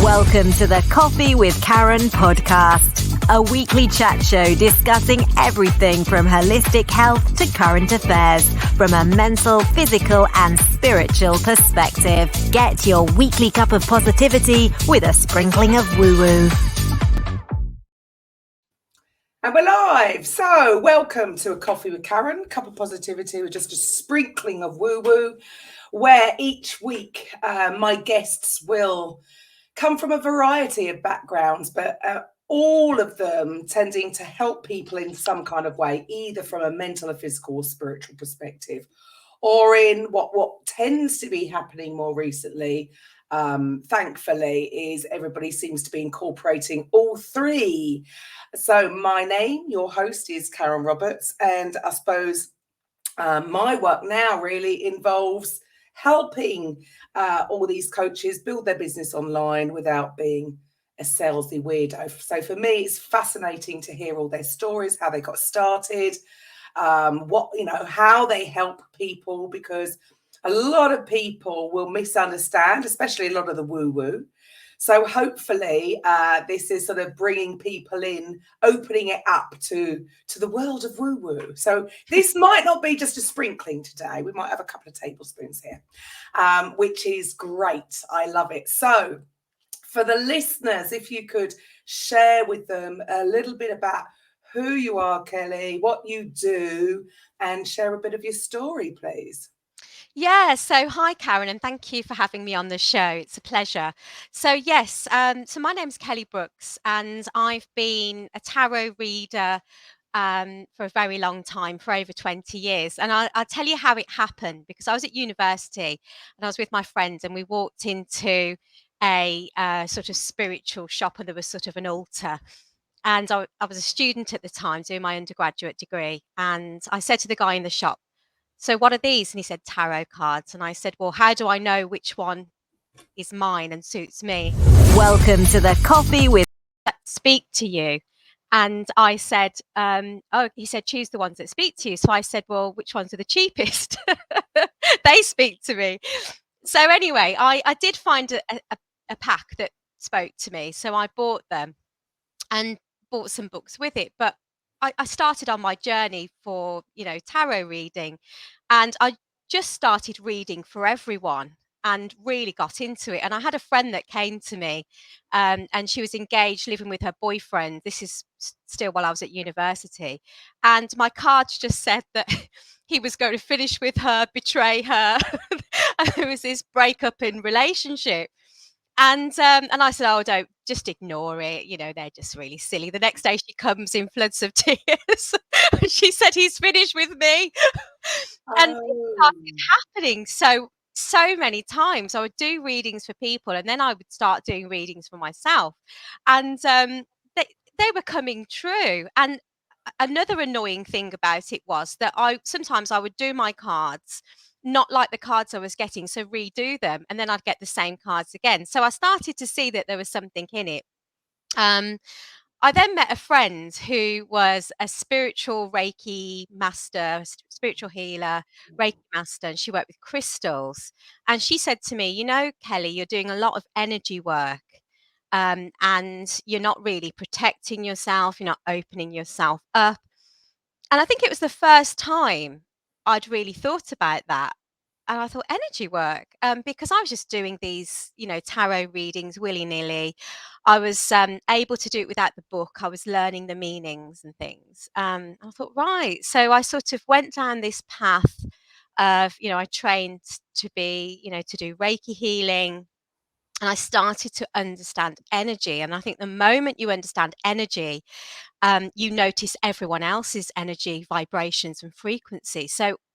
Welcome to the Coffee with Karen podcast, a weekly chat show discussing everything from holistic health to current affairs from a mental, physical and spiritual perspective. Get your weekly cup of positivity with a sprinkling of woo-woo. And we're live. So welcome to a Coffee with Karen, cup of positivity with just a sprinkling of woo-woo, where each week my guests will come from a variety of backgrounds, but all of them tending to help people in some kind of way, either from a mental or physical or spiritual perspective, or in what tends to be happening more recently, thankfully, is everybody seems to be incorporating all three. So my name, your host, is Karen Roberts, and I suppose my work now really involves helping all these coaches build their business online without being a salesy weirdo. So for me, it's fascinating to hear all their stories, how they got started, how they help people, because a lot of people will misunderstand, especially a lot of the woo-woo. So hopefully this is sort of bringing people in, opening it up to the world of woo-woo. So this might not be just a sprinkling today. We might have a couple of tablespoons here, which is great. I love it. So for the listeners, if you could share with them a little bit about who you are, Kelly, what you do, and share a bit of your story, please. Yeah, so hi Karen, and thank you for having me on the show. It's a pleasure. So yes, so my name's Kelly Brooks, and I've been a tarot reader for a very long time, for over 20 years. And I'll tell you how it happened, because I was at university and I was with my friends, and we walked into a sort of spiritual shop, and there was sort of an altar. And I was a student at the time doing my undergraduate degree. And I said to the guy in the shop, "So what are these?" And he said, "Tarot cards." And I said, "Well, how do I know which one is mine and suits me?" Welcome to the Coffee with "Speak to you." And I said, "Oh," he said, "choose the ones that speak to you." So I said, "Well, which ones are the cheapest?" They speak to me. So anyway, I did find a pack that spoke to me. So I bought them and bought some books with it. But I started on my journey for, tarot reading, and I just started reading for everyone and really got into it. And I had a friend that came to me, and she was engaged, living with her boyfriend. This is still while I was at university. And my cards just said that he was going to finish with her, betray her. And there was this breakup in relationship. And I said, "Oh, don't, just ignore it. They're just really silly." The next day she comes in floods of tears. She said, "He's finished with me." And it Oh, started happening so many times. I would do readings for people, and then I would start doing readings for myself. And they were coming true. And another annoying thing about it was that I sometimes I would do my cards not like the cards I was getting, so redo them, and then I'd get the same cards again. So I started to see that there was something in it. Um, I then met a friend who was a spiritual Reiki master, spiritual healer, Reiki master, and she worked with crystals. And she said to me, "Kelly, you're doing a lot of energy work, and you're not really protecting yourself, you're not opening yourself up." And I think it was the first time I'd really thought about that. And I thought, energy work, because I was just doing these, tarot readings willy-nilly. I was able to do it without the book. I was learning the meanings and things. I thought, right. So I sort of went down this path of, I trained to be, to do Reiki healing. And I started to understand energy. And I think the moment you understand energy, you notice everyone else's energy, vibrations, and frequency.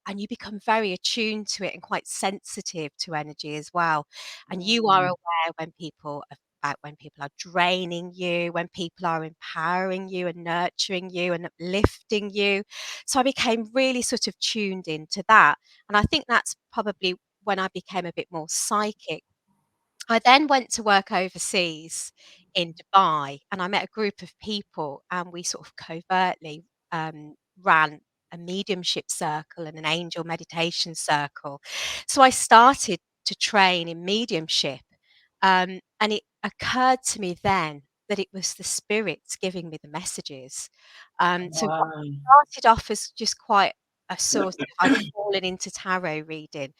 And you become very attuned to it and quite sensitive to energy as well. And you are aware when people are draining you, when people are empowering you and nurturing you and uplifting you. So I became really sort of tuned into that. And I think that's probably when I became a bit more psychic. I then went to work overseas in Dubai, and I met a group of people, and we sort of covertly ran a mediumship circle and an angel meditation circle. So I started to train in mediumship, And it occurred to me then that it was the spirits giving me the messages. So what Wow. started off as just quite a sort of, I'd fallen into tarot reading,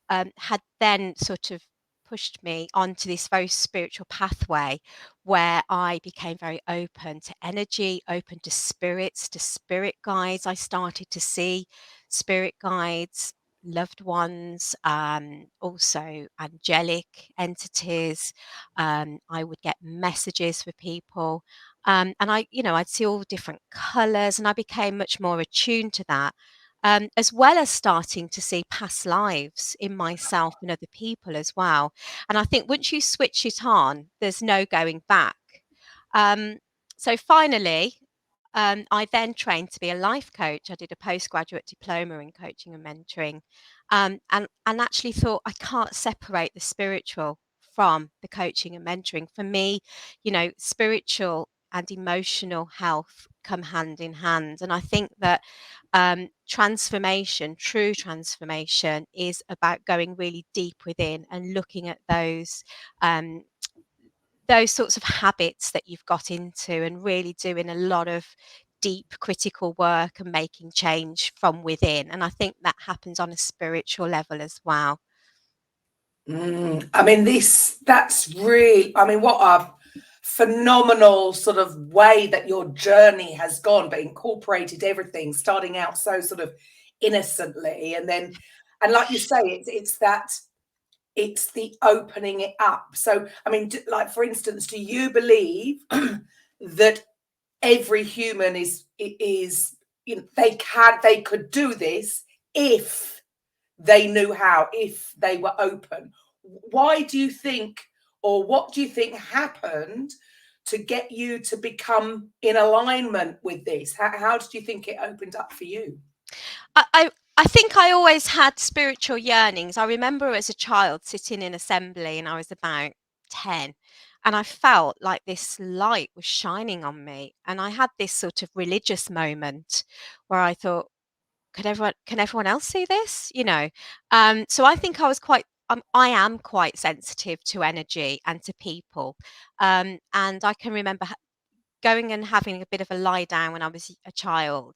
had then sort of pushed me onto this very spiritual pathway where I became very open to energy, open to spirits, to spirit guides. I started to see spirit guides, loved ones, also angelic entities. I would get messages for people. And I'd see all different colors, and I became much more attuned to that, as well as starting to see past lives in myself and other people as well. And I think once you switch it on, there's no going back. Um, so finally, I then trained to be a life coach. I did a postgraduate diploma in coaching and mentoring, and actually thought I can't separate the spiritual from the coaching and mentoring. For me, spiritual and emotional health come hand in hand, and I think that transformation, true transformation, is about going really deep within and looking at um, those sorts of habits that you've got into, and really doing a lot of deep critical work and making change from within. And I think that happens on a spiritual level as well. I mean, that's really, I mean, what a phenomenal sort of way that your journey has gone, but incorporated everything, starting out so sort of innocently. And like you say, it's the opening it up. So, I mean, like, for instance, do you believe that every human is, they could do this if they knew how, if they were open? Why do you think, or what do you think happened to get you to become in alignment with this? How did you think it opened up for you? I think I always had spiritual yearnings. I remember as a child sitting in assembly, and I was about 10, and I felt like this light was shining on me, and I had this sort of religious moment where I thought, can everyone else see this? So I think I am quite sensitive to energy and to people. And I can remember going and having a bit of a lie down when I was a child,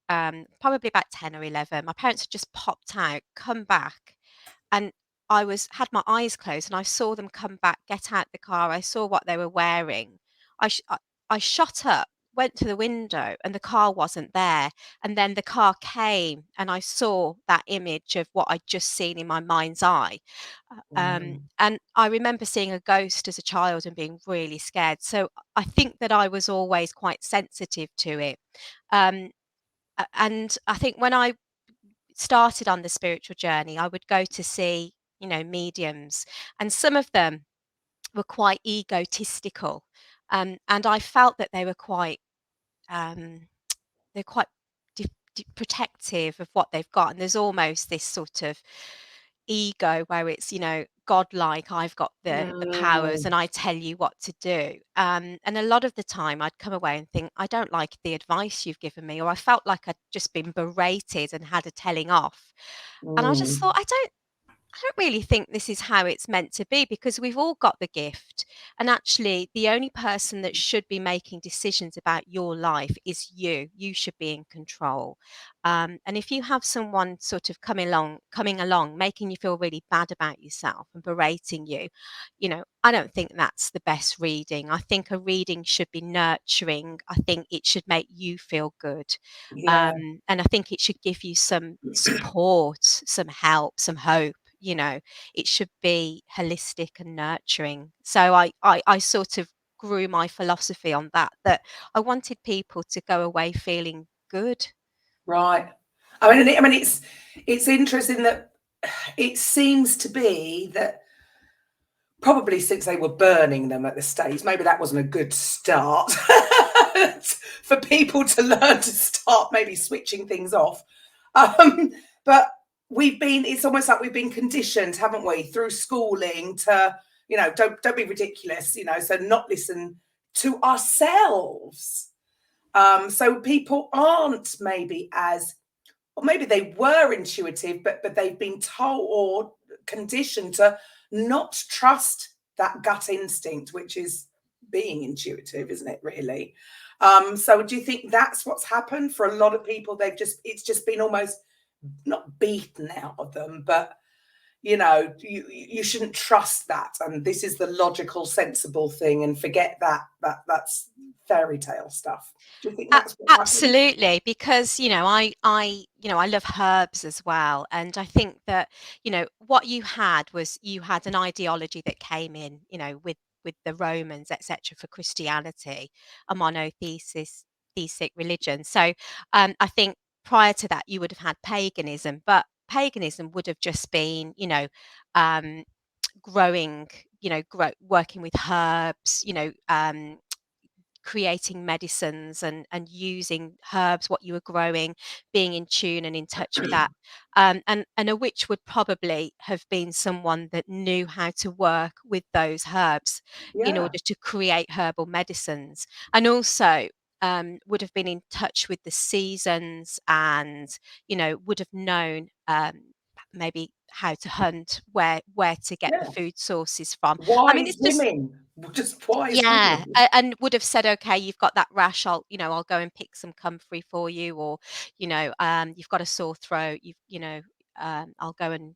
probably about 10 or 11. My parents had just popped out, come back, and had my eyes closed, and I saw them come back, get out the car. I saw what they were wearing. I shot up, went to the window, and the car wasn't there. And then the car came, and I saw that image of what I'd just seen in my mind's eye. And I remember seeing a ghost as a child and being really scared. So I think that I was always quite sensitive to it. Um, and I think when I started on the spiritual journey, I would go to see, mediums, and some of them were quite egotistical. And I felt that um, they're quite protective of what they've got. And there's almost this sort of ego where it's, godlike, I've got the powers Mm, and I tell you what to do. And a lot of the time I'd come away and think, I don't like the advice you've given me, or I felt like I'd just been berated and had a telling off. And I just mm, thought, I don't really think this is how it's meant to be, because we've all got the gift. And actually, the only person that should be making decisions about your life is you. You should be in control. And if you have someone sort of coming along, making you feel really bad about yourself and berating you, I don't think that's the best reading. I think a reading should be nurturing. I think it should make you feel good. yeah, And I think it should give you some support, some help, some hope. It should be holistic and nurturing. So I sort of grew my philosophy on that I wanted people to go away feeling good. right. I mean, it's interesting that it seems to be that probably since they were burning them at the stage, maybe that wasn't a good start for people to learn to start maybe switching things off. Um, but it's almost like we've been conditioned, haven't we, through schooling to, don't be ridiculous, so not listen to ourselves. So people aren't maybe or maybe they were intuitive, but they've been told or conditioned to not trust that gut instinct, which is being intuitive, isn't it, really? So do you think that's what's happened for a lot of people? It's just been almost not beaten out of them, but you shouldn't trust that, and this is the logical, sensible thing, and forget that's fairy tale stuff. Do you think that's what happened? Absolutely, because I love herbs as well, and I think that what you had was you had an ideology that came in, with the Romans, etc., for Christianity, a monotheistic religion. So I think prior to that, you would have had paganism, but paganism would have just been, um, growing, working with herbs, creating medicines and using herbs, what you were growing, being in tune and in touch with that. And a witch would probably have been someone that knew how to work with those herbs in Yeah, order to create herbal medicines, and also would have been in touch with the seasons, and would have known maybe how to hunt, where to get the yeah. food sources from. I mean, Wise it's just women, just wise yeah, women. and would have said, "Okay, you've got that rash. I'll go and pick some comfrey for you," or, "You've got a sore throat. I'll go and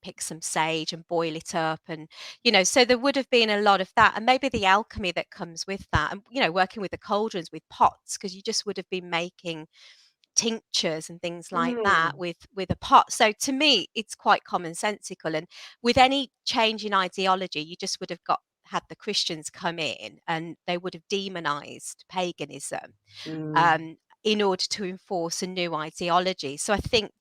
pick some sage and boil it up." And so there would have been a lot of that, and maybe the alchemy that comes with that, and working with the cauldrons, with pots, because you just would have been making tinctures and things like that Mm, with a pot. So to me, it's quite commonsensical. And with any change in ideology, you just would have had the Christians come in, and they would have demonized paganism, mm, um, in order to enforce a new ideology. So I think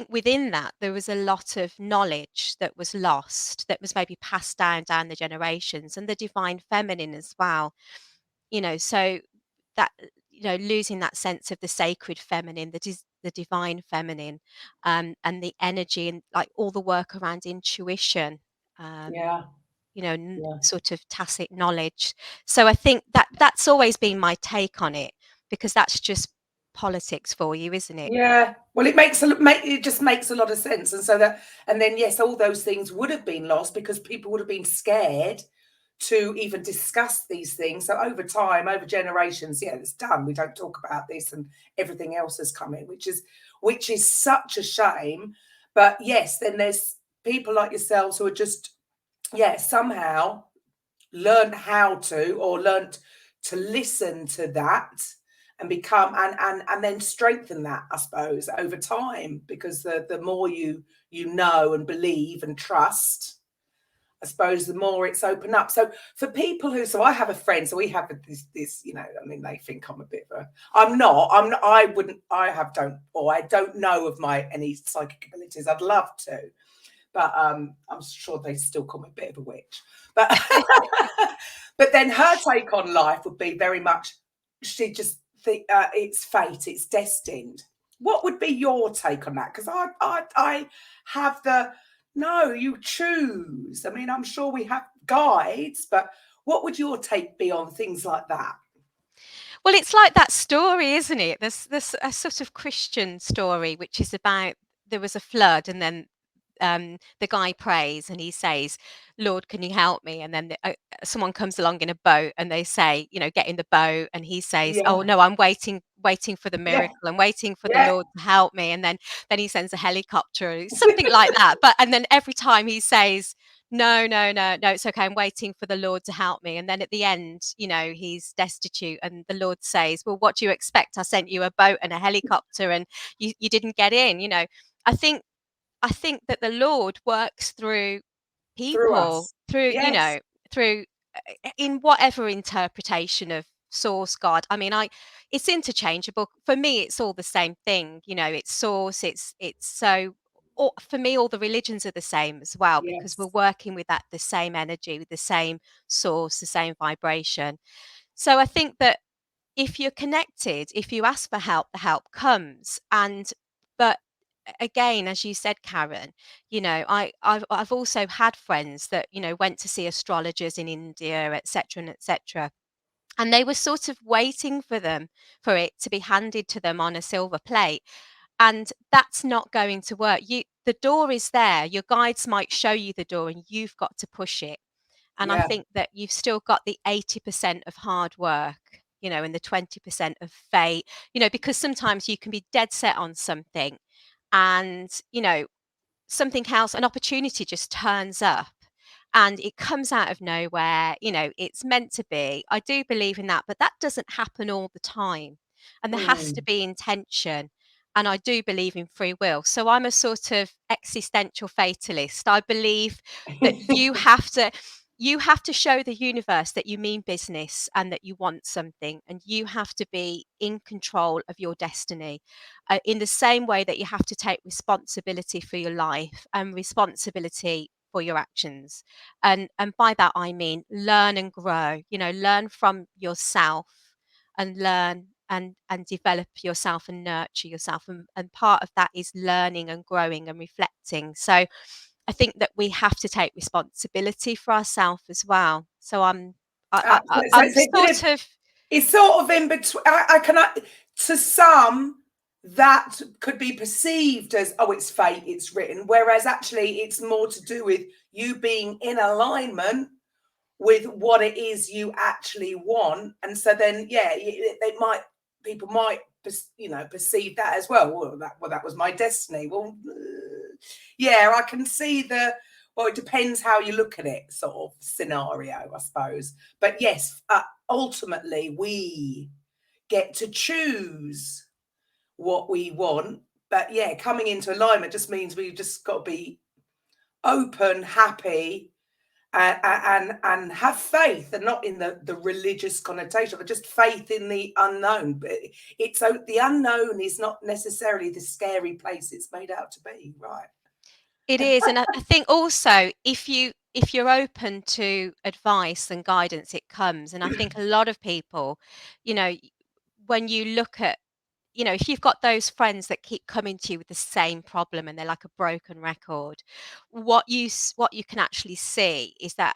within that there was a lot of knowledge that was lost, that was maybe passed down the generations, and the divine feminine as well. So that losing that sense of the sacred feminine, the divine feminine, and the energy, and like all the work around intuition, um, yeah, yeah. sort of tacit knowledge. So I think that that's always been my take on it, because that's just politics for you, isn't it? Yeah, well, it just makes a lot of sense, and then yes, all those things would have been lost because people would have been scared to even discuss these things. So over time, over generations, yeah, it's done. We don't talk about this, and everything else has come in, which is such a shame. But yes, then there's people like yourselves who are just, yeah, somehow learned how to, or learned to listen to that, and become, and then strengthen that, I suppose, over time, because the more you know and believe and trust, I suppose, the more it's open up. So for people so I have a friend, so we have this, I mean, they think I'm a bit of a, I wouldn't, I don't know of any psychic abilities. I'd love to, but I'm sure they still call me a bit of a witch. But but then her take on life would be very much, she just think it's fate, it's destined. What would be your take on that? Because I have the, no, you choose. I mean, I'm sure we have guides, but what would your take be on things like that? Well, it's like that story, isn't it? There's a sort of Christian story which is about, there was a flood, and then the guy prays and he says, "Lord, can you help me?" And then someone comes along in a boat, and they say, "Get in the boat." And he says, "Oh Yeah, no, I'm waiting for the yeah, miracle. I'm waiting for the yeah. Lord to help me." And then he sends a helicopter, something like that. But and then every time he says, "No, no, no, no, it's okay. I'm waiting for the Lord to help me." And then at the end, he's destitute, and the Lord says, "Well, what do you expect? I sent you a boat and a helicopter, and you didn't get in." I think I think that the Lord works through Through people, us. Yes. through in whatever interpretation of source, God. I mean, it's interchangeable. For me, it's all the same thing. It's source. It's so. Or for me, all the religions are the same as well, because we're Yes. working with the same energy, with the same source, the same vibration. So I think that if you're connected, if you ask for help, the help comes. And but again, as you said, Karen, I've also had friends that went to see astrologers in India, etc., and etc., and they were sort of waiting for it to be handed to them on a silver plate, and that's not going to work. The door is there. Your guides might show you the door, and you've got to push it. And I think that you've still got the 80% of hard work, and the 20% of fate, because sometimes you can be dead set on something and, something else, an opportunity just turns up and it comes out of nowhere, it's meant to be. I do believe in that, but that doesn't happen all the time. And there has to be intention. And I do believe in free will. So I'm a sort of existential fatalist. I believe that you have to show the universe that you mean business and that you want something, and you have to be in control of your destiny, in the same way that you have to take responsibility for your life and responsibility for your actions. And by that I mean learn and grow, learn from yourself and learn and develop yourself and nurture yourself, and part of that is learning and growing and reflecting. So I think that we have to take responsibility for ourselves as well. So So I'm sort of. it's sort of in between. To some, that could be perceived as, oh, it's fate, it's written, whereas actually it's more to do with you being in alignment with what it is you actually want. And so then, people might, perceive that as well. That was my destiny. Well, I can see well, it depends how you look at it, sort of scenario, I suppose. But yes, ultimately we get to choose what we want. But coming into alignment just means we've just got to be open, happy, and have faith, and not in the religious connotation, but just faith in the unknown. But the unknown is not necessarily the scary place it's made out to be, right? It is, and I think also if you're open to advice and guidance, it comes. And I think a lot of people, you know, when you look at, if you've got those friends that keep coming to you with the same problem and they're like a broken record, what you can actually see is that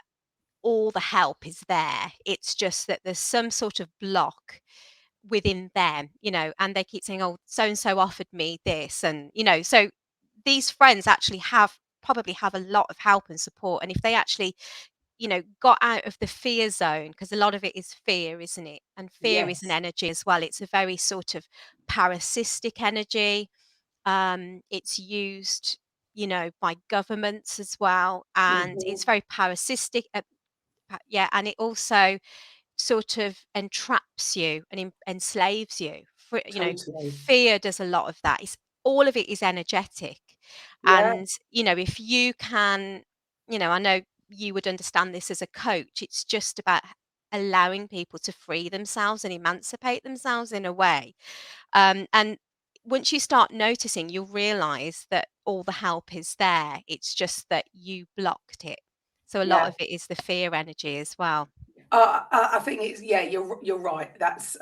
all the help is there. It's just that there's some sort of block within them, and they keep saying, "Oh, so and so offered me this," and so these friends actually probably have a lot of help and support. And if they actually, got out of the fear zone, because a lot of it is fear, isn't it? And fear is an Yes. energy as well. It's a very sort of parasitic energy. It's used, by governments as well, and it's Mhm. very parasitic. Yeah, and it also sort of entraps you and enslaves you. Totally. Fear does a lot of that. All of it is energetic, Yeah. and if you can, I know you would understand this as a coach. It's just about allowing people to free themselves and emancipate themselves in a way. And once you start noticing, you'll realize that all the help is there. It's just that you blocked it. So a lot Yeah. of it is the fear energy as well. I think it's you're right. That's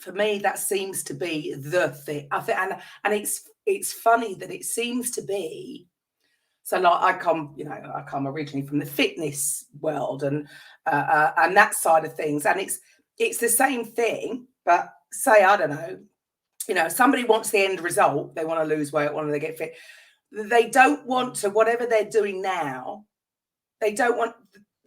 for me. That seems to be the thing. I think, and it's funny that it seems to be. So, like, I come originally from the fitness world and that side of things, and it's the same thing. But say, I don't know, somebody wants the end result. They want to lose weight, want to get fit. They don't want to, whatever they're doing now. They don't want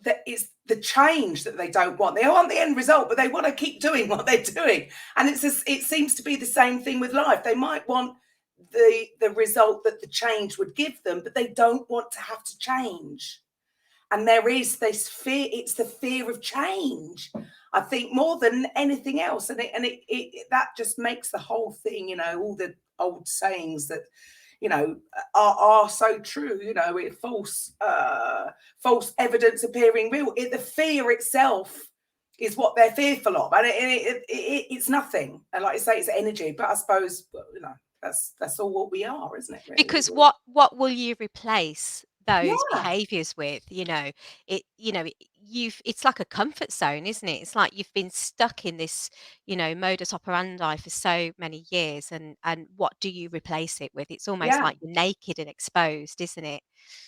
that. It's the change that they don't want. They want the end result, but they want to keep doing what they're doing. And it seems to be the same thing with life. They might want the result that the change would give them, but they don't want to have to change. And there is this fear. It's the fear of change, I think, more than anything else. And it that just makes the whole thing, all the old sayings that are so true. False evidence appearing real. The fear itself is what they're fearful of, and it's nothing. And like I say, it's energy. But I suppose that's all what we are, isn't it? Really. Because what will you replace those Yeah, behaviors with? It's like a comfort zone, isn't it? It's like you've been stuck in this, modus operandi for so many years, and what do you replace it with? It's almost yeah. like you're naked and exposed, isn't it?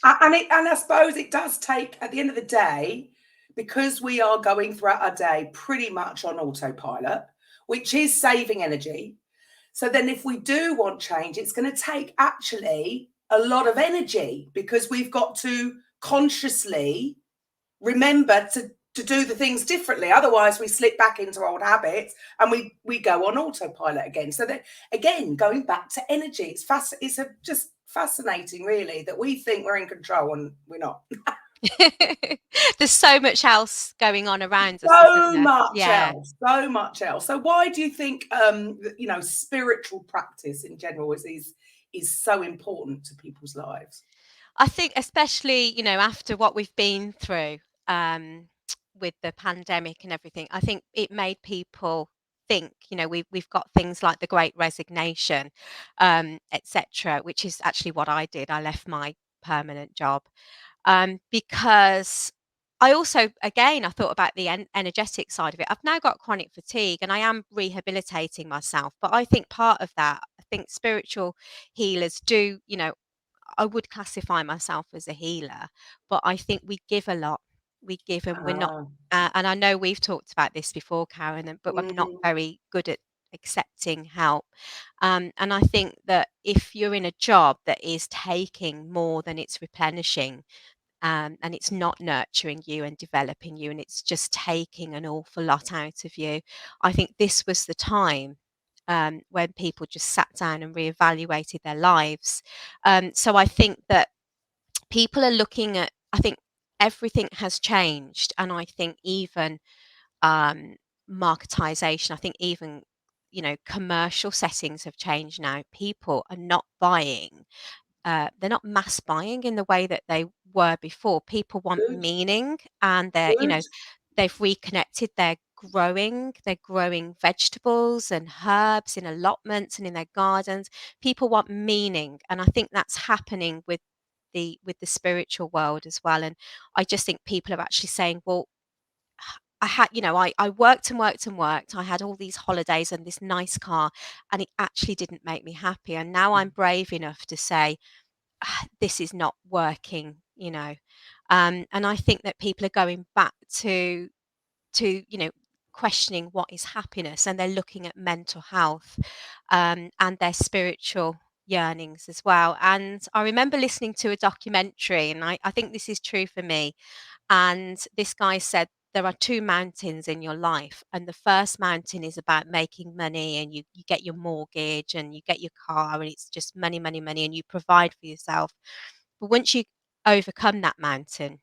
And I suppose it does take, at the end of the day, because we are going throughout our day pretty much on autopilot, which is saving energy. So then if we do want change, it's going to take actually a lot of energy, because we've got to consciously remember to do the things differently. Otherwise we slip back into old habits and we go on autopilot again. So that, again, going back to energy, it's just fascinating really that we think we're in control and we're not. There's so much else going on around us, isn't So there? much Yeah. else, so much else. So why do you think spiritual practice in general is so important to people's lives? I think especially, after what we've been through, with the pandemic and everything, I think it made people think, we've got things like the Great Resignation, etc., which is actually what I did. I left my permanent job, because I also, again, I thought about the energetic side of it. I've now got chronic fatigue and I am rehabilitating myself. But I think part of that, I think spiritual healers do, I would classify myself as a healer, but I think we give a lot. We give, and we're not. Ah, And I know we've talked about this before, Karen, but I'm not mhm. very good at accepting help. And I think that if you're in a job that is taking more than it's replenishing, and it's not nurturing you and developing you, and it's just taking an awful lot out of you, I think this was the time, when people just sat down and reevaluated their lives. So I think that people are looking at, I think everything has changed, and I think even, um, marketization, I think even, commercial settings have changed now. People are not buying, they're not mass buying in the way that they were before. People want Good, meaning, and good. they've reconnected. They're growing vegetables and herbs in allotments and in their gardens. People want meaning, and I think that's happening with the spiritual world as well. And I just think people are actually saying, well, I worked and worked and worked. I had all these holidays and this nice car, and it actually didn't make me happy. And now I'm brave enough to say, this is not working. And I think that people are going back to questioning what is happiness, and they're looking at mental health, and their spiritual yearnings as well. And I remember listening to a documentary, and I think this is true for me. And this guy said, there are two mountains in your life. And the first mountain is about making money, and you get your mortgage and you get your car, and it's just money, money, money, and you provide for yourself. But once you overcome that mountain,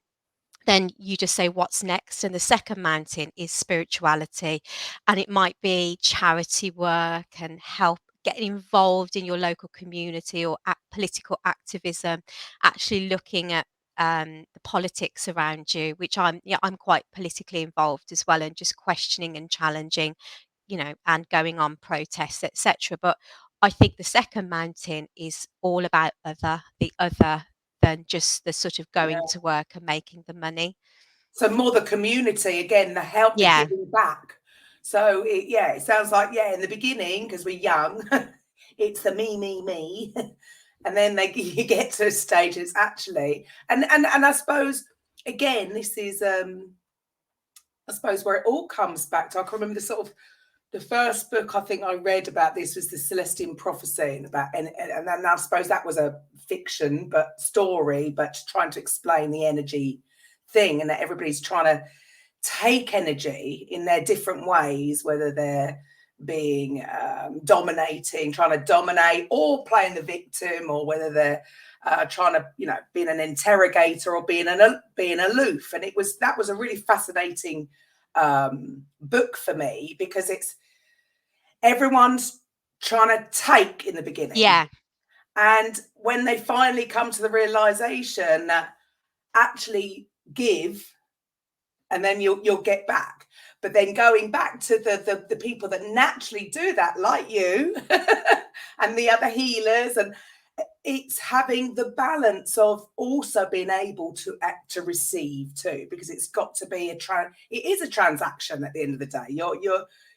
then you just say, what's next? And the second mountain is spirituality. And it might be charity work and help, getting involved in your local community, or political activism, actually looking at, the politics around you, which I'm quite politically involved as well, and just questioning and challenging, and going on protests, etc. But I think the second mountain is all about the other than just the sort of going Yeah. to work and making the money. So more the community, again, the help, the Yeah, giving back. So it sounds like, in the beginning, because we're young, it's the me, and then you get to a stage it's actually, and I suppose, again, this is I suppose where it all comes back to. I can remember the first book I think I read about this was the Celestine Prophecy, and then I suppose that was a fiction but story, but trying to explain the energy thing, and that everybody's trying to take energy in their different ways, whether they're being dominating, trying to dominate, or playing the victim, or whether they're trying to, being an interrogator, or being aloof. And that was a really fascinating book for me, because it's everyone's trying to take in the beginning, yeah, and when they finally come to the realization that actually give, and then you'll get back. But then going back to the people that naturally do that, like you and the other healers, and it's having the balance of also being able to act, to receive too, because it's got to be it is a transaction at the end of the day.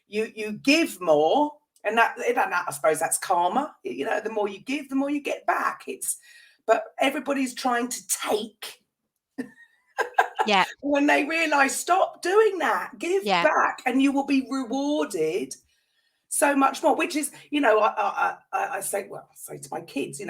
You give more, and that I suppose that's karma. The more you give, the more you get back. But everybody's trying to take. yeah, When they realize, stop doing that, give yeah, back, and you will be rewarded so much more. Which is, I say to my kids,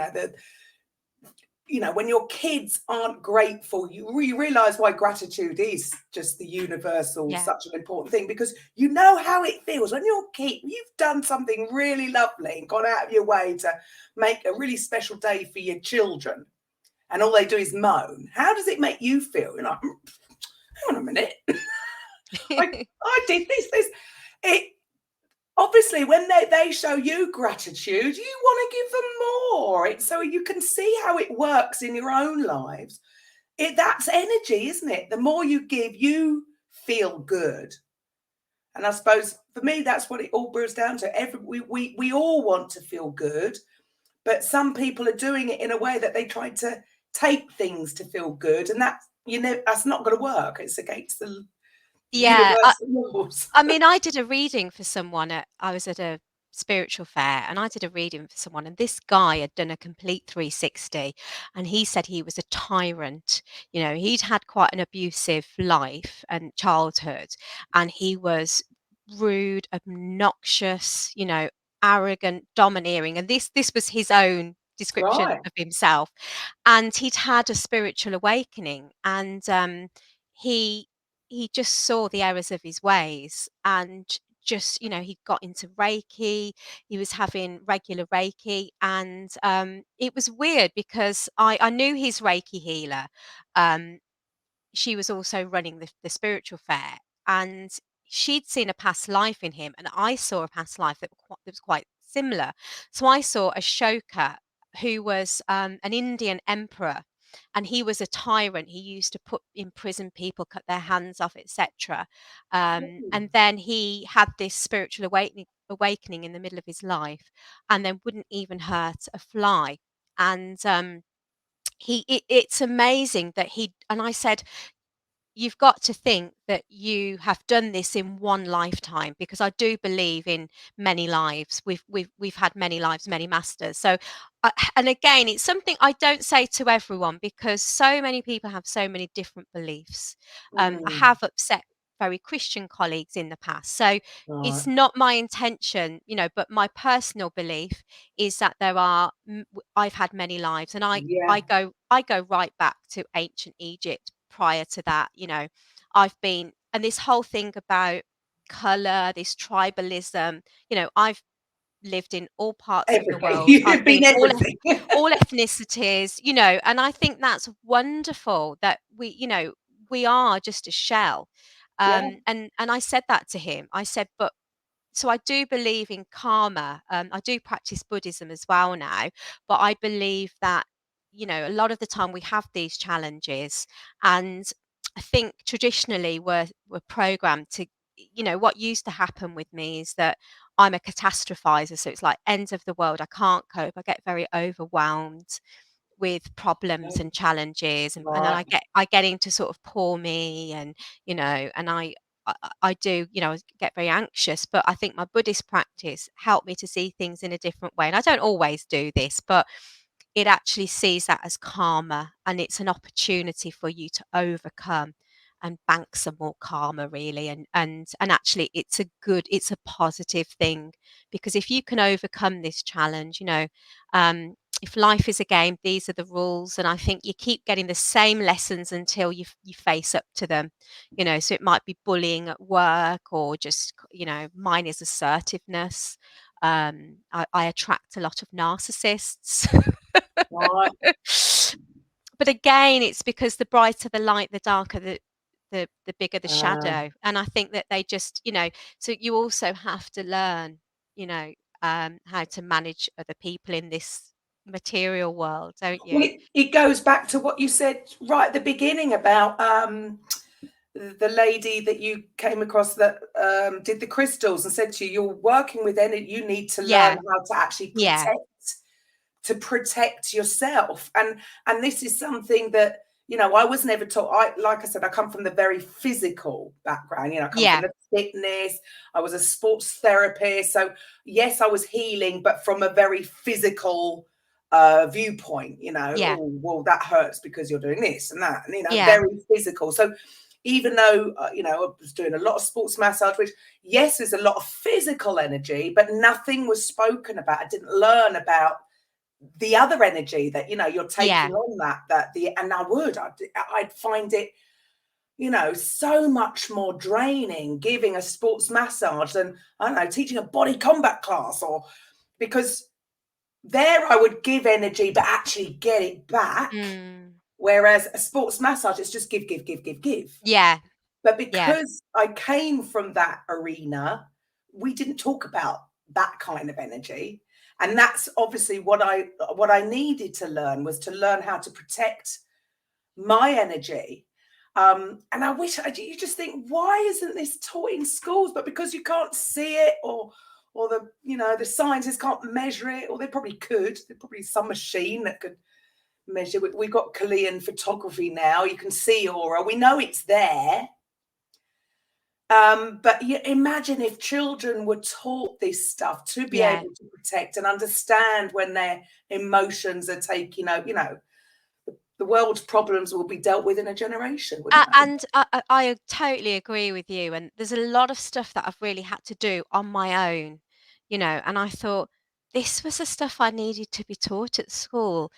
you know, when your kids aren't grateful, you realize why gratitude is just the universal, such an important thing, because you know how it feels when you've done something really lovely and gone out of your way to make a really special day for your children, and all they do is moan. How does it make you feel? You're like, hang on a minute. I did this. It obviously, when they show you gratitude, you want to give them more. So you can see how it works in your own lives. That's energy, isn't it? The more you give, you feel good. And I suppose for me, that's what it all boils down to. We all want to feel good, but some people are doing it in a way that they try to take things to feel good, and that's not going to work. It's against the universal laws. I mean, I did a reading for someone I was at a spiritual fair, and I did a reading for someone, and this guy had done a complete 360, and he said he was a tyrant. You know, he'd had quite an abusive life and childhood, and he was rude, obnoxious, you know, arrogant, domineering, and this was his own description Right. of himself. And he'd had a spiritual awakening, and he he just saw the errors of his ways, and just, you know, he got into Reiki. He was having regular Reiki, and it was weird because I knew his Reiki healer. Um, she was also running the spiritual fair, and she'd seen a past life in him, and I saw a past life that was quite similar. So I saw Ashoka, who was an Indian emperor, and he was a tyrant. He used to put in prison people, cut their hands off, etc. And then he had this spiritual awakening in the middle of his life, and then wouldn't even hurt a fly. And it's amazing that and I said, you've got to think that you have done this in one lifetime, because I do believe in many lives. We've had many lives, many masters. So, and again, it's something I don't say to everyone, because so many people have so many different beliefs. I have upset very Christian colleagues in the past, so Right. it's not my intention, you know. But my personal belief is that I've had many lives, and I go right back to ancient Egypt. Prior to that, you know, and this whole thing about color, this tribalism, you know, I've lived in all parts of the Everything. world. I've You've been been everything. all ethnicities, you know, and I think that's wonderful that we are just a shell. Yeah. And I said that to him. I said, but so I do believe in karma. I do practice Buddhism as well now, but I believe that, you know, a lot of the time we have these challenges, and I think traditionally we're programmed to, you know, what used to happen with me is that I'm a catastrophizer, so it's like ends of the world. I can't cope. I get very overwhelmed with problems and challenges, and then Right. I get into sort of poor me, and you know, and I do, you know, get very anxious. But I think my Buddhist practice helped me to see things in a different way, and I don't always do this, but it actually sees that as karma, and it's an opportunity for you to overcome and bank some more karma, really. And actually it's a positive thing, because if you can overcome this challenge, you know, if life is a game, these are the rules, and I think you keep getting the same lessons until you face up to them, you know. So it might be bullying at work, or just, you know, mine is assertiveness. I attract a lot of narcissists. Right. But again, it's because the brighter the light, the darker the bigger the Uh, shadow. And I think that they just, you know, so you also have to learn, you know, how to manage other people in this material world, don't well, you? it goes back to what you said right at the beginning about the lady that you came across that did the crystals and said to you, you're working with energy, you need to learn Yeah, how to actually yeah, protect yourself. And this is something that, you know, I was never taught. Like I said, I come from the very physical background. You know, I come from yeah, the fitness. I was a sports therapist. So yes, I was healing, but from a very physical viewpoint. You know, yeah, oh, well, that hurts because you're doing this and that, and, you know, yeah, very physical. So even though you know, I was doing a lot of sports massage, which there's a lot of physical energy, but nothing was spoken about. I didn't learn about the other energy that, you're taking Yeah. on and I'd find it, so much more draining giving a sports massage than, I don't know, teaching a body combat class, or because there I would give energy but actually get it back. Mm. Whereas a sports massage, it's just give, give, give, give, give. Yeah. But Yeah. because I came from that arena, we didn't talk about that kind of energy. And that's obviously what I needed to learn, was to learn how to protect my energy. And I wish you just think, why isn't this taught in schools? But because you can't see it, or the scientists can't measure it, or they probably could. There's probably some machine that could measure. We've got Chilean photography now. You can see aura. We know it's there. But imagine if children were taught this stuff to be able to protect and understand when their emotions are taking over. The world's problems will be dealt with in a generation, wouldn't they? And I totally agree with you. And there's a lot of stuff that I've really had to do on my own, and I thought this was the stuff I needed to be taught at school,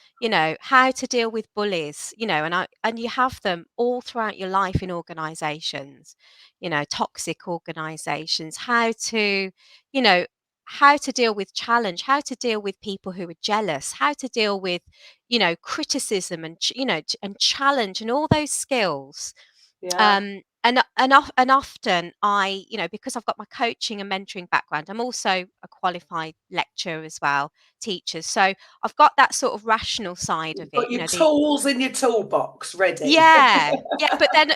how to deal with bullies, and you have them all throughout your life in organizations, toxic organizations, you know, how to deal with challenge, how to deal with people who are jealous, how to deal with criticism and and challenge and all those skills. Yeah. And often because I've got my coaching and mentoring background, I'm also a qualified lecturer as well, teacher. So I've got that sort of rational side of You've it, got your the tools in your toolbox ready. yeah, yeah, but then,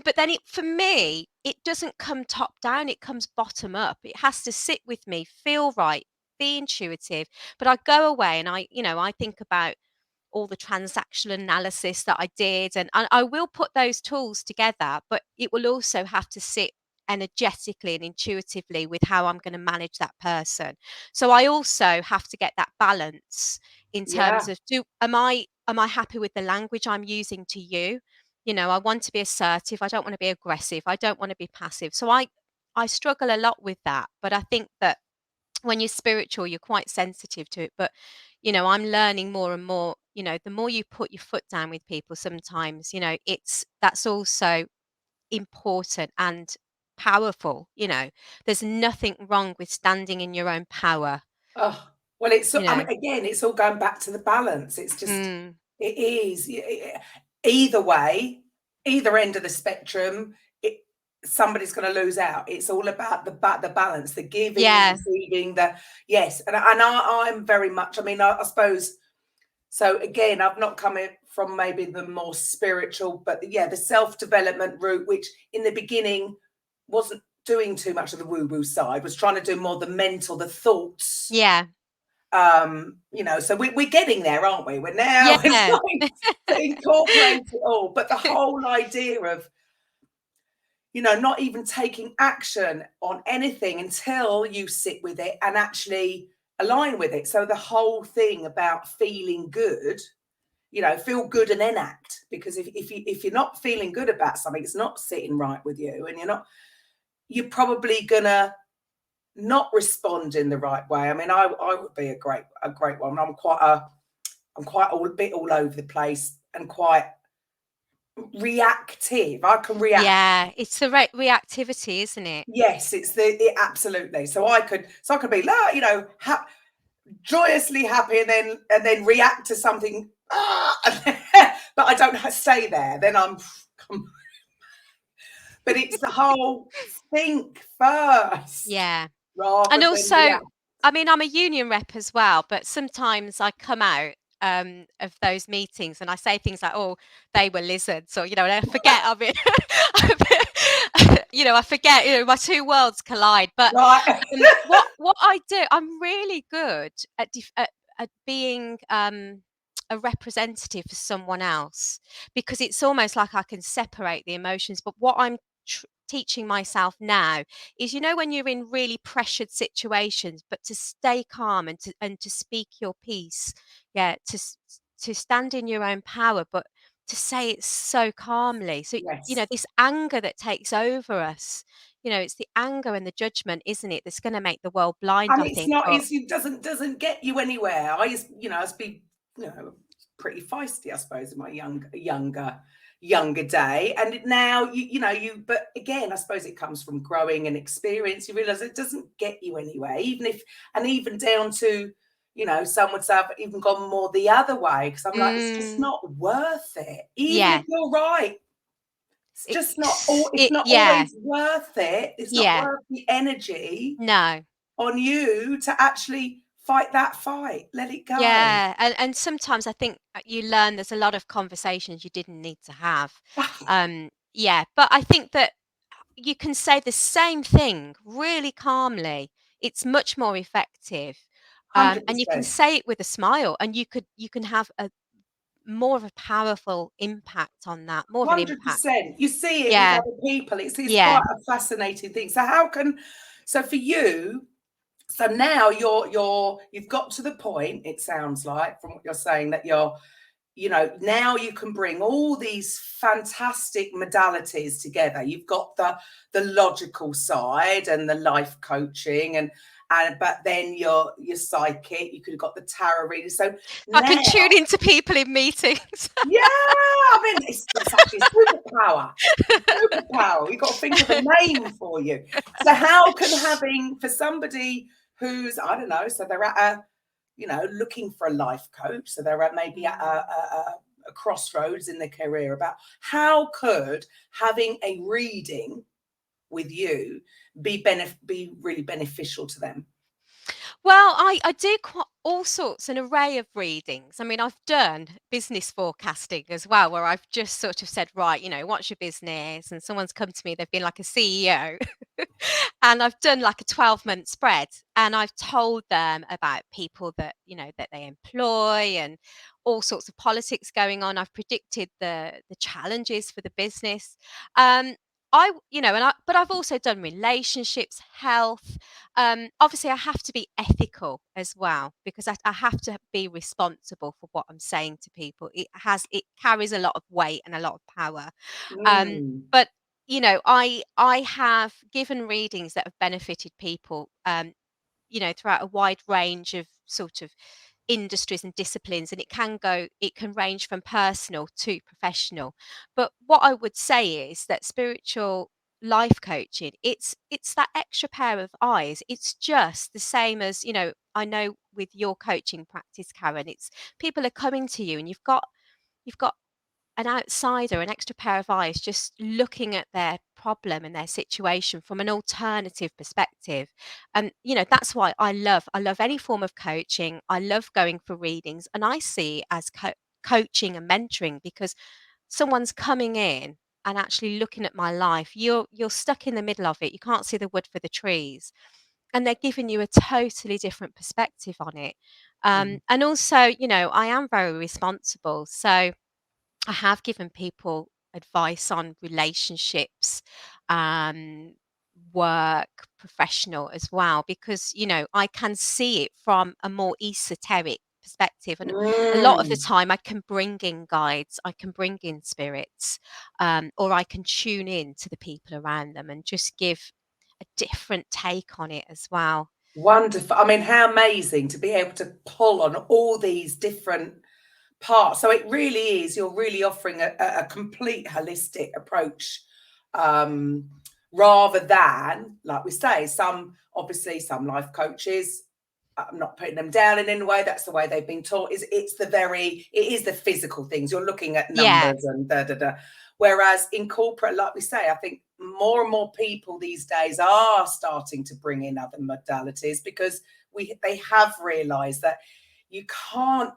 but then for me, it doesn't come top down, it comes bottom up. It has to sit with me, feel right, be intuitive. But I go away and I think about all the transactional analysis that I did, and I will put those tools together, but it will also have to sit energetically and intuitively with how I'm going to manage that person. So I also have to get that balance in terms Yeah. of am I happy with the language I'm using to you? I want to be assertive, I don't want to be aggressive, I don't want to be passive. So I struggle a lot with that, but I think that when you're spiritual, you're quite sensitive to it. But, I'm learning more and more, the more you put your foot down with people sometimes, that's also important and powerful. There's nothing wrong with standing in your own power, Oh, well, you I mean, know. again, it's all going back to the balance. It's just, Mm, it is. Either way, either end of the spectrum, somebody's going to lose out. It's all about the balance, the giving, the yeah, receiving, yes. And I'm very much, I mean, I suppose, so again, I've not come in from maybe the more spiritual, but yeah, the self-development route, which in the beginning wasn't doing too much of the woo-woo side, was trying to do more the mental, the thoughts. yeah, So we're getting there, aren't we? We're now we're yeah, starting to incorporate it all. But the whole idea of, not even taking action on anything until you sit with it and actually align with it. So the whole thing about feeling good, feel good and then act. Because if you're not feeling good about something, it's not sitting right with you, and you're probably gonna not respond in the right way. I mean, I would be a great one. I'm quite a bit all over the place and quite reactive. I can react. yeah. It's the reactivity, isn't it? Yes, absolutely. So I could be joyously happy, and then react to something. But I don't stay there. Then but it's the whole think first Yeah. rather And than also, react. I mean, I'm a union rep as well, but sometimes I come out of those meetings and I say things like, "Oh, they were lizards," or and I forget. I mean, I forget. My two worlds collide. But Right. what I do, I'm really good at being a representative for someone else, because it's almost like I can separate the emotions. But what I'm teaching myself now is, when you're in really pressured situations, but to stay calm and to speak your piece, yeah, to stand in your own power, but to say it so calmly. So Yes. this anger that takes over us, it's the anger and the judgment, isn't it, that's going to make the world blind, And I it's think. not, But it doesn't get you anywhere. I used to be, pretty feisty, I suppose, in my younger day. And now but again, I suppose it comes from growing and experience. You realize it doesn't get you anywhere, even down to, some would say I've even gone more the other way, because I'm like, it's just not worth it. Even if yeah, you're right, it's just not all, it's not yeah, always worth it. It's not yeah, worth the energy no. on you to actually fight that fight. Let it go. Yeah, and sometimes I think you learn there's a lot of conversations you didn't need to have. Yeah, but I think that you can say the same thing really calmly. It's much more effective. And you can 100%. say it with a smile, and you can have a more of a powerful impact on that, more of an impact. 100%. You see it with Yeah, other people. It's yeah. quite a fascinating thing. So for you, so now you've got to the point, it sounds like, from what you're saying, that now you can bring all these fantastic modalities together. You've got the logical side and the life coaching, and but then your psychic. You could have got the tarot reading. So I can now, tune into people in meetings. yeah, I mean, it's actually a superpower. Superpower. We've got to think of a name for you. So how can having, for somebody who's, I don't know, so they're at looking for a life coach, so they're at maybe at a crossroads in their career, about how could having a reading with you be really beneficial to them? Well, I do quite all sorts, an array of readings. I mean, I've done business forecasting as well, where I've just sort of said, right, what's your business? And someone's come to me, they've been like a CEO, and I've done like a 12-month spread, and I've told them about people that, that they employ, and all sorts of politics going on. I've predicted the challenges for the business. Um, but I've also done relationships, health. Obviously, I have to be ethical as well, because I have to be responsible for what I'm saying to people. It carries a lot of weight and a lot of power. Mm. But I have given readings that have benefited people. Throughout a wide range of sort of industries and disciplines, and it can range from personal to professional. But what I would say is that spiritual life coaching, it's that extra pair of eyes. It's just the same as, I know with your coaching practice, Karen, it's people are coming to you, and you've got an outsider, an extra pair of eyes, just looking at their problem and their situation from an alternative perspective. And that's why I love any form of coaching. I love going for readings, and I see it as coaching and mentoring, because someone's coming in and actually looking at my life. You're stuck in the middle of it. You can't see the wood for the trees, and they're giving you a totally different perspective on it. Mm. And also, I am very responsible, so I have given people advice on relationships, um, work, professional as well, because, I can see it from a more esoteric perspective. And a lot of the Mm. time, I can bring in guides, I can bring in spirits, or I can tune in to the people around them and just give a different take on it as well. Wonderful. I mean, how amazing to be able to pull on all these different parts. So it really is, you're really offering a complete holistic approach, um, rather than, like we say, obviously some life coaches, I'm not putting them down in any way, that's the way they've been taught, it is the physical things. You're looking at Yeah. numbers and da da da. Whereas in corporate, like we say, I think more and more people these days are starting to bring in other modalities, because they have realized that you can't,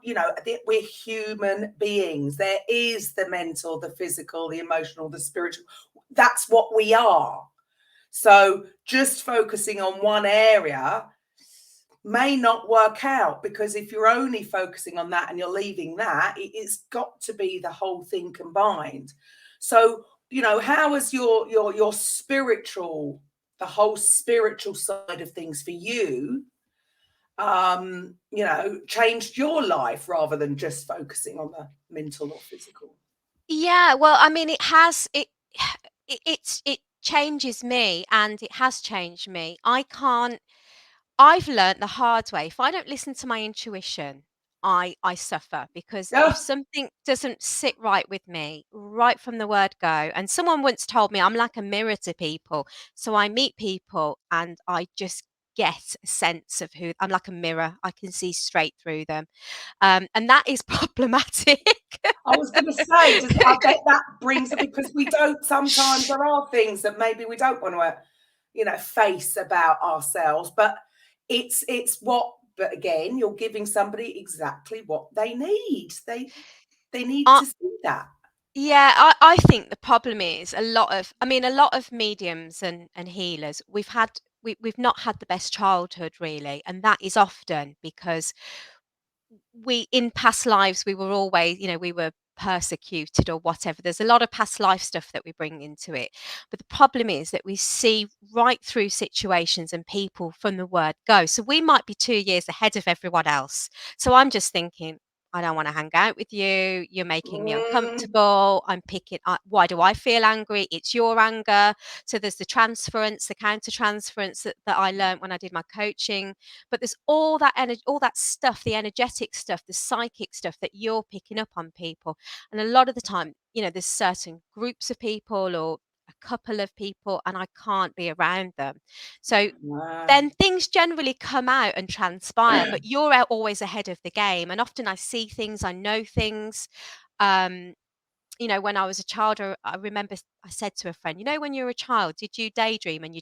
we're human beings. There is the mental, the physical, the emotional, the spiritual. That's what we are. So just focusing on one area may not work out, because if you're only focusing on that and you're leaving that, it's got to be the whole thing combined. So, how has your spiritual, the whole spiritual side of things for you, changed your life, rather than just focusing on the mental or physical? Yeah, well, I mean, it has it changes me, and it has changed me. I've learnt the hard way. If I don't listen to my intuition, I suffer, because if Yeah. something doesn't sit right with me right from the word go, and someone once told me I'm like a mirror to people. So I meet people and I just get a sense of who I'm, like a mirror. I can see straight through them. And that is problematic. I was going to say, I bet that brings it, because we don't, sometimes there are things that maybe we don't want to, face about ourselves, but but again, you're giving somebody exactly what they need. They need I to see that. Yeah, I think the problem is a lot of mediums and healers, we've not had the best childhood, really, and that is often because we in past lives we were always, we were persecuted or whatever. There's a lot of past life stuff that we bring into it. But the problem is that we see right through situations and people from the word go. So we might be 2 years ahead of everyone else. So I'm just thinking, I don't want to hang out with you. You're making me Mm, uncomfortable. Why do I feel angry? It's your anger. So there's the transference, the counter transference that I learned when I did my coaching. But there's all that energy, all that stuff, the energetic stuff, the psychic stuff that you're picking up on people. And a lot of the time, there's certain groups of people or a couple of people, and I can't be around them. So wow. then things generally come out and transpire, but you're always ahead of the game. And often I see things, I know things. Um, when I was a child, I remember I said to a friend, when you were a child, did you daydream and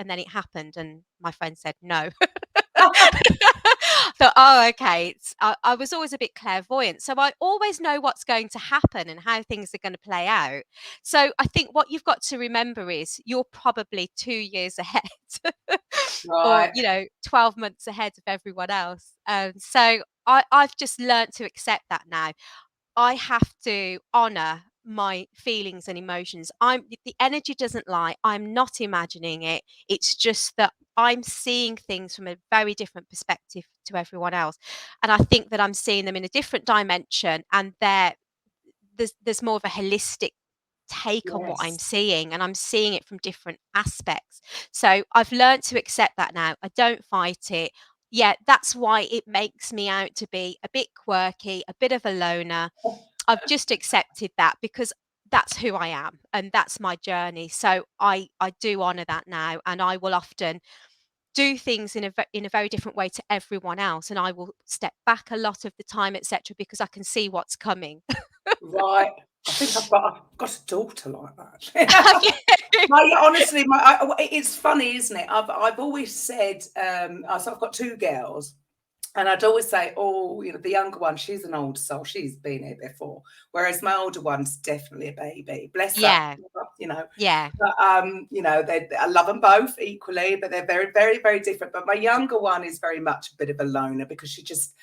then it happened? And my friend said, no. Thought, oh, okay. I was always a bit clairvoyant, so I always know what's going to happen and how things are going to play out. So I think what you've got to remember is you're probably 2 years ahead, or Right. 12 months ahead of everyone else. So I've just learned to accept that now. I have to honor my feelings and emotions. The energy doesn't lie. I'm not imagining it. It's just that I'm seeing things from a very different perspective to everyone else. And I think that I'm seeing them in a different dimension, and there's more of a holistic take on what I'm Yes. seeing, and I'm seeing it from different aspects. So I've learned to accept that now. I don't fight it. Yeah, that's why it makes me out to be a bit quirky, a bit of a loner. I've just accepted that because that's who I am and that's my journey. So I do honor that now, and I will often do things in a very different way to everyone else, and I will step back a lot of the time, etc., because I can see what's coming. Right. I think I've got a daughter like Have that. you? Honestly, it's funny, isn't it? I've always said, so I've got two girls, and I'd always say, oh, the younger one, she's an old soul. She's been here before. Whereas my older one's definitely a baby. Bless her, Yeah, you know. yeah, But, I love them both equally, but they're very, very, very different. But my younger one is very much a bit of a loner, because she just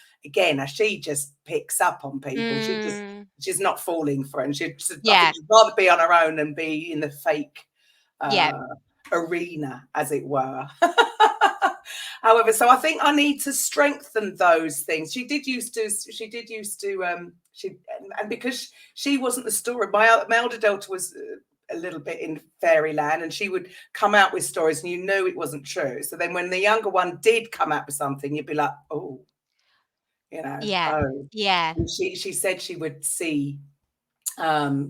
picks up on people. mm, She's not falling for it. And I think yeah, she'd rather be on her own than be in the fake yeah, uh, arena, as it were. However, so I think I need to strengthen those things. She did used to, and because she wasn't the story, my elder daughter was a little bit in fairyland, and she would come out with stories and you knew it wasn't true. So then when the younger one did come out with something, you'd be like, oh, yeah, oh. yeah, And she said she would see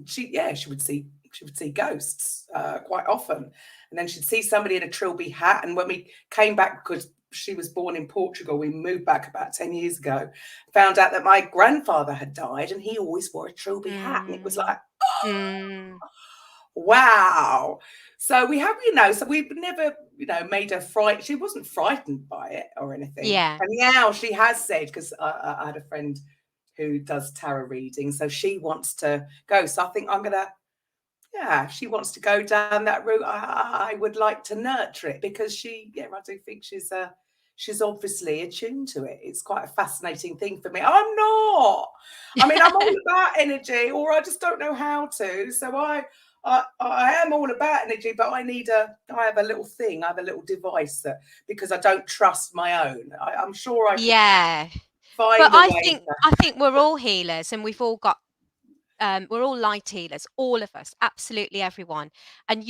she would see ghosts quite often, and then she'd see somebody in a trilby hat. And when we came back, because she was born in Portugal, we moved back about 10 years ago, found out that my grandfather had died and he always wore a trilby hat, and it was mm, like, mm, wow. So so we've never, made her fright. She wasn't frightened by it or anything. yeah, And now she has said, because I had a friend who does tarot reading, so she wants to go. So I think if she wants to go down that route, I would like to nurture it, because I do think she's obviously attuned to it. It's quite a fascinating thing for me. I'm not. I mean, I'm all about energy, or I just don't know how to. So I am all about energy, but I have a little thing, I have a little device that, because I don't trust my own. I'm sure I could yeah. But find a I way think to. I think we're all healers, and we've all got we're all light healers, all of us, absolutely everyone. And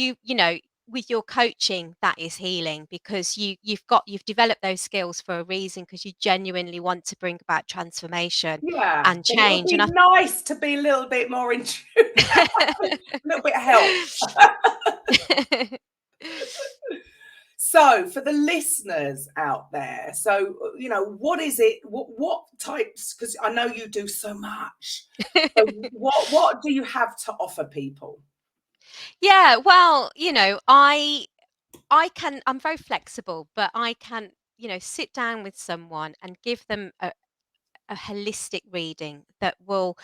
with your coaching, that is healing, because you've developed those skills for a reason, because you genuinely want to bring about transformation Yeah, and but it would change. be And nice to be a little bit more in tune, a little bit of help. So for the listeners out there, so what is it? What types? Because I know you do so much. So what do you have to offer people? Yeah, well, I'm very flexible, but I can, sit down with someone and give them a holistic reading that will,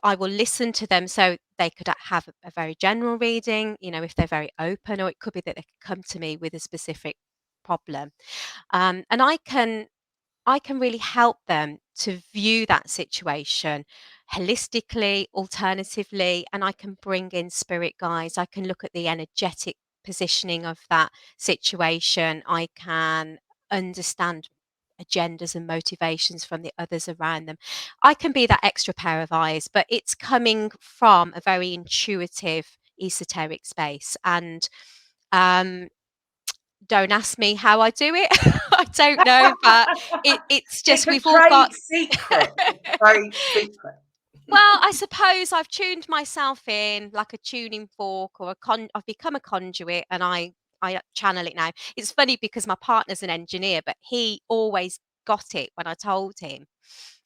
I will listen to them. So they could have a very general reading, if they're very open, or it could be that they could come to me with a specific problem. And I can really help them to view that situation holistically, alternatively, and I can bring in spirit guides. I can look at the energetic positioning of that situation. I can understand agendas and motivations from the others around them. I can be that extra pair of eyes, but it's coming from a very intuitive, esoteric space. And um, don't ask me how I do it. I don't know, but it's It's just a we've all trade got secret. It's a trade secret. well, I suppose I've tuned myself in like a tuning fork, or I've become a conduit, and I channel it now. It's funny because my partner's an engineer, but he always got it when I told him.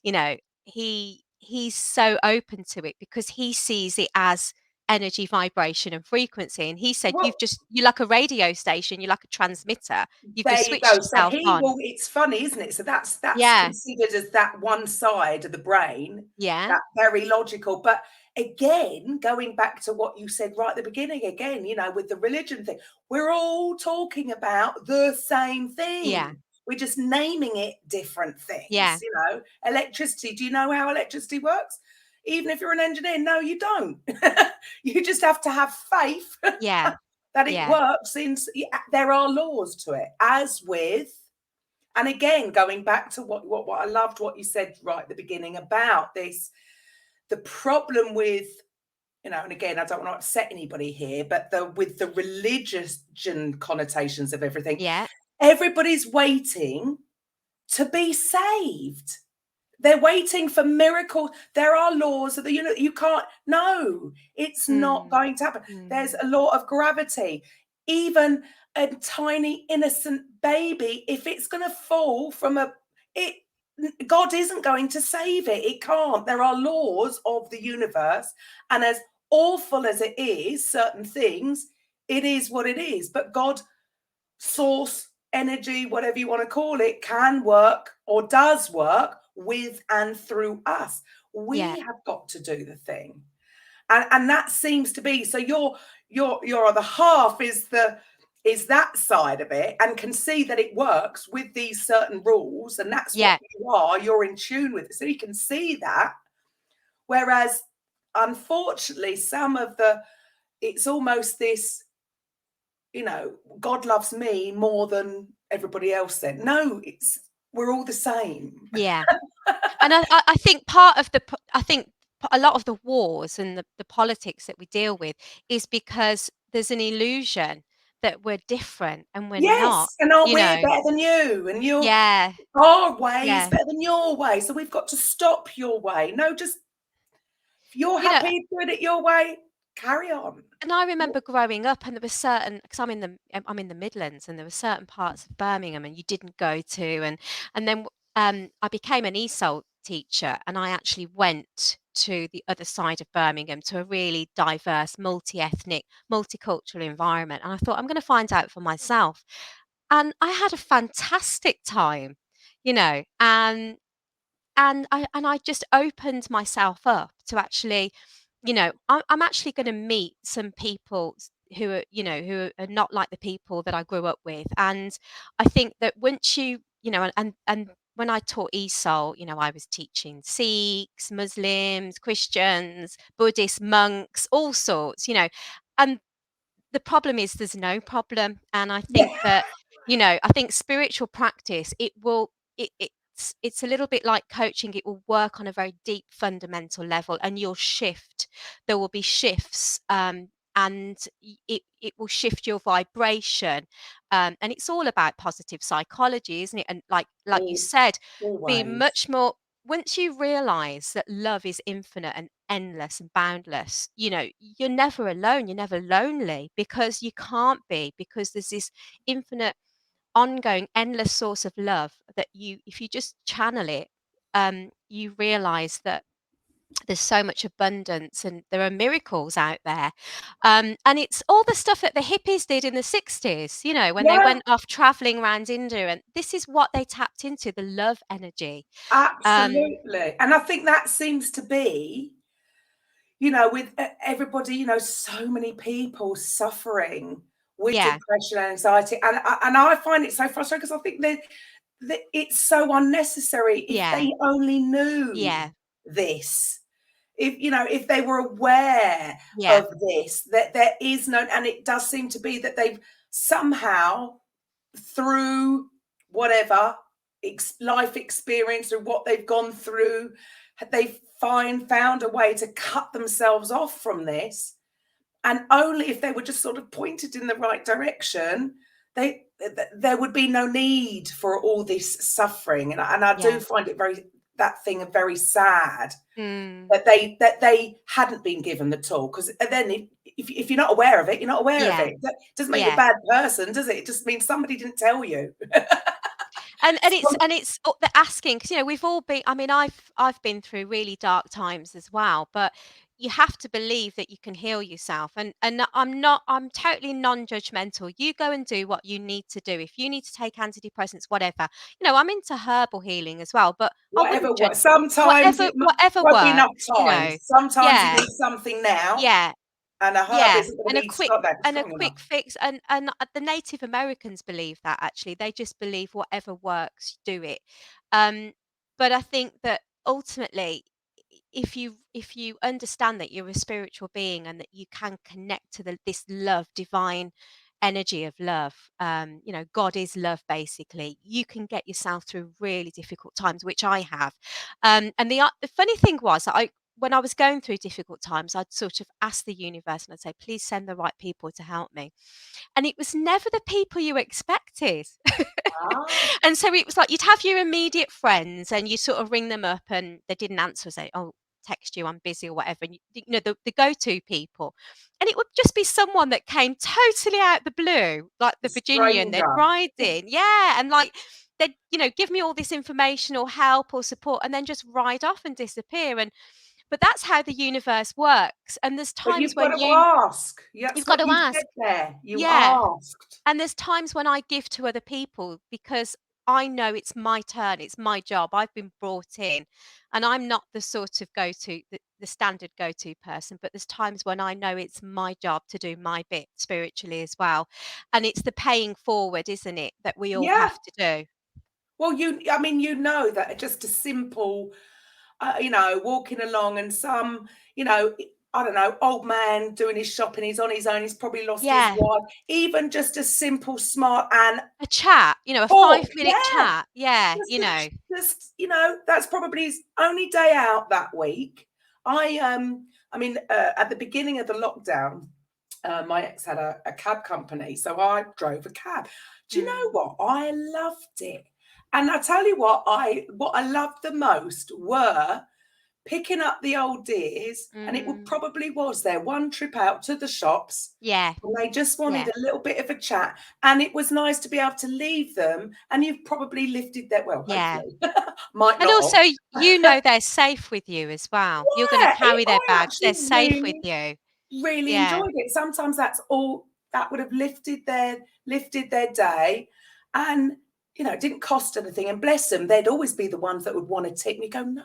You know, he's so open to it because he sees it as energy, vibration, and frequency. And he said, Well, you're like a radio station, you're like a transmitter. You've there just you go. switched So yourself he on. will. It's funny, isn't it? So that's Yeah, considered as that one side of the brain, yeah, that very logical. But again, going back to what you said right at the beginning, again, with the religion thing, we're all talking about the same yeah, thing. We're just naming it different yeah, things. Electricity. Do you know how electricity works? Even if you're an engineer, no, you don't. You just have to have faith yeah, that it yeah, works. There are laws to it, as with, and again, going back to what I loved what you said right at the beginning about this, the problem with, and again, I don't want to upset anybody here, but with the religious connotations of everything, yeah, everybody's waiting to be saved. They're waiting for miracles. There are laws that you can't. No, it's not mm, going to happen. There's mm, a law of gravity. Even a tiny innocent baby, if it's going to fall from it, God isn't going to save it. It can't. There are laws of the universe, and as awful as it is, certain things, it is what it is. But God, source, energy, whatever you want to call it, can work or does work with and through us. yeah, We have got to do the thing. And that seems to be, so your other half is that side of it, and can see that it works with these certain rules, and that's what yeah, you're in tune with it. So you can see that. Whereas unfortunately, it's almost this, God loves me more than everybody else then. No, we're all the same. yeah. And I think part of I think a lot of the wars and the politics that we deal with is because there's an illusion that we're different and we're not, Yes, and aren't you we know. better than you? And Yeah, our way is yeah. better than your way. So we've got to stop your way. No, just if you're You know, happy doing it your way, carry on. and I remember growing up, and there were certain, because I'm in the Midlands, and there were certain parts of Birmingham, and you didn't go to, and then I became an ESOL teacher, and I actually went to the other side of Birmingham to a really diverse, multi-ethnic, multicultural environment, and I thought I'm going to find out for myself, and I had a fantastic time, and I just opened myself up to actually, I'm actually going to meet some people who are not like the people that I grew up with. And I think that once and when I taught ESOL, I was teaching Sikhs, Muslims, Christians, Buddhist monks, all sorts, and the problem is there's no problem. And I Yeah. think that, I think spiritual practice, it's a little bit like coaching. It will work on a very deep fundamental level, and you'll shift. There will be shifts and it will shift your vibration. And it's all about positive psychology, isn't it? And like you said, being Always. much more, once you realize that love is infinite and endless and boundless, you're never alone, you're never lonely, because you can't be, because there's this infinite, ongoing, endless source of love that if you just channel it, you realize that there's so much abundance and there are miracles out there. And it's all the stuff that the hippies did in the 60s, when they Yeah, went off traveling around India, and this is what they tapped into, the love energy. um absolutely. And I think that seems to be, with everybody, so many people suffering with yeah, depression and anxiety. And I find it so frustrating, because I think that it's so unnecessary. If yeah, they only knew yeah, this, if they were aware yeah, of this, that there is no, and it does seem to be that they've somehow, through whatever life experience or what they've gone through, they've found a way to cut themselves off from this. And only if they were just sort of pointed in the right direction, there would be no need for all this suffering. And I do yeah. find it very sad Mm, that they hadn't been given the tool, because then if you're not aware of it, you're not aware of yeah, it. That doesn't make you a yeah. bad person, does it? It just means somebody didn't tell you. And it's Some- the asking, because we've all been, I mean, I've been through really dark times as well, but you have to believe that you can heal yourself. And I'm totally non-judgmental. You go and do what you need to do. If you need to take antidepressants, whatever. I'm into herbal healing as well, but I Whatever wouldn't judge. works. Sometimes Whatever it whatever won't be enough works. times. Sometimes you Yeah, need something now, yeah. and a herb Yeah, isn't going to and a be quick strong enough. fix, and the Native Americans believe that, actually. They just believe whatever works, do it. Um, but I think that ultimately, if you understand that you're a spiritual being and that you can connect to this love, divine energy of love, God is love, basically. You can get yourself through really difficult times, which I have. And the funny thing was that when I was going through difficult times, I'd sort of ask the universe and I'd say, please send the right people to help me. And it was never the people you expected. Ah, And so it was like you'd have your immediate friends and you sort of ring them up and they didn't answer, say, oh, text you, I'm busy or whatever. And the go-to people. And it would just be someone that came totally out the blue, like the Virginian, they'd stranger. ride in. Yeah. And like they'd, give me all this information or help or support and then just ride off and disappear. But that's how the universe works. And there's But times you've got when to ask. That's you've got what to you said ask. there. You Yeah. asked. And there's times when I give to other people because I know it's my turn, it's my job. I've been brought in, and I'm not the sort of the standard go-to person. But there's times when I know it's my job to do my bit spiritually as well. And it's the paying forward, isn't it, that we all Yeah. have to do. Well, I mean, that just a simple, walking along, and I don't know, old man doing his shopping. He's on his own. He's probably lost his Yeah. wife. Even just a simple, smart and A chat, a talk. 5-minute Yeah. chat. Yeah, Just, that's probably his only day out that week. At the beginning of the lockdown, my ex had a cab company, so I drove a cab. Do you know Mm, what? I loved it. And I tell you what I loved the most were picking up the old dears, and it would mm, probably was their one trip out to the shops, yeah, and they just wanted yeah, a little bit of a chat, and it was nice to be able to leave them, and you've probably lifted their, well, yeah. hopefully, might And not also, have. they're safe with you as well. You're gonna Yeah, carry their I bags, they're actually safe with really, you. really Yeah, enjoyed it. Sometimes that's all that would have lifted their day, and it didn't cost anything. And bless them, they'd always be the ones that would want to tip me. Go, no,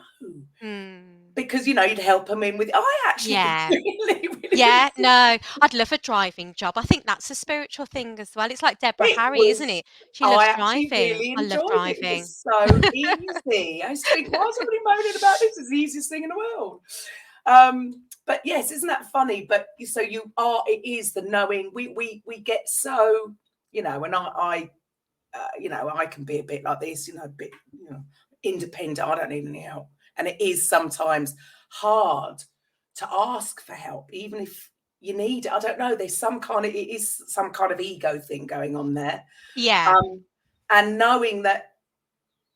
mm, because you'd help them in with. I actually yeah. really, really, really. Yeah, no, I'd love a driving job. I think that's a spiritual thing as well. It's like Deborah It Harry, isn't was. it? She I loves actually driving. really I love enjoyed it. It driving. was so easy. I used to think, why is everybody moaning about this? It's the easiest thing in the world. But yes, isn't that funny? But so it is the knowing. We get so, and I can be a bit like this, a bit, independent. I don't need any help. And it is sometimes hard to ask for help, even if you need it. I don't know. There's it is some kind of ego thing going on there. Yeah. And knowing that,